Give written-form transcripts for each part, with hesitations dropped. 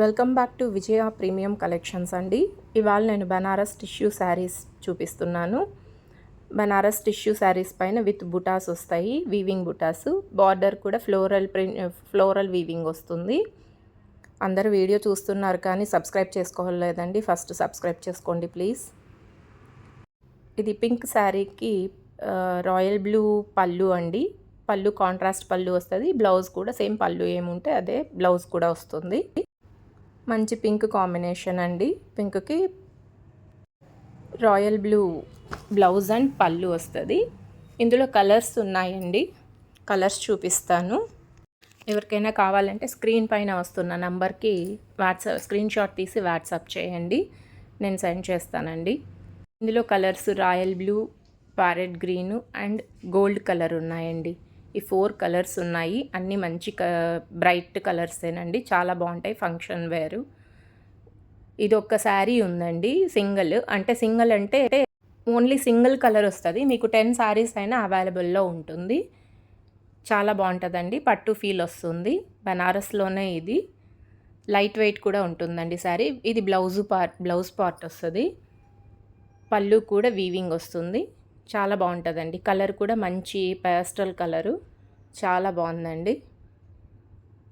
Welcome back to Vijaya premium collections అండి. ఇవాళ నేను బనారస్ టిష్యూ శారీస్ చూపిస్తున్నాను. బనారస్ టిష్యూ శారీస్ పైన విత్ బుటాస్ వస్తాయి, వీవింగ్ బుటాస్. బార్డర్ కూడా ఫ్లోరల్ వీవింగ్ వస్తుంది. అందరూ వీడియో చూస్తున్నారు కానీ సబ్స్క్రైబ్ చేసుకోలేదండి. ఫస్ట్ సబ్స్క్రైబ్ చేసుకోండి ప్లీజ్. ఇది పింక్ శారీకి రాయల్ బ్లూ పళ్ళు అండి. పళ్ళు కాంట్రాస్ట్ పళ్ళు వస్తుంది. బ్లౌజ్ కూడా సేమ్ పళ్ళు ఏముంటే అదే బ్లౌజ్ కూడా వస్తుంది. మంచి పింక్ కాంబినేషన్ అండి. పింక్కి రాయల్ బ్లూ బ్లౌజ్ అండ్ పళ్ళు వస్తుంది. ఇందులో కలర్స్ ఉన్నాయండి, కలర్స్ చూపిస్తాను. ఎవరికైనా కావాలంటే స్క్రీన్ పైన వస్తున్న నంబర్కి స్క్రీన్ షాట్ తీసి వాట్సాప్ చేయండి, నేను సెండ్ చేస్తానండి. ఇందులో colours royal blue, parrot green and gold colour ఉన్నాయండి. ఈ 4 కలర్స్ ఉన్నాయి. అన్నీ మంచి బ్రైట్ కలర్సేనండి, చాలా బాగుంటాయి ఫంక్షన్ వేరు. ఇది ఒక్క శారీ ఉందండి, సింగిల్ అంటే ఓన్లీ సింగిల్ కలర్ వస్తుంది. మీకు 10 శారీస్ అయినా అవైలబుల్లో ఉంటుంది. చాలా బాగుంటుందండి, పట్టు ఫీల్ వస్తుంది. బనారస్లోనే ఇది లైట్ వెయిట్ కూడా ఉంటుందండి శారీ. ఇది బ్లౌజ్ పార్ట్ వస్తుంది. పళ్ళు కూడా వీవింగ్ వస్తుంది. చాలా బాగుంటుందండి. కలర్ కూడా మంచి పేస్టల్ కలరు, చాలా బాగుందండి.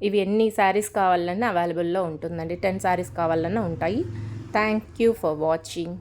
ఇవి ఎన్ని శారీస్ కావాలన్నా అవైలబుల్లో ఉంటుందండి. 10 శారీస్ కావాలన్నా ఉంటాయి. Thank you for watching.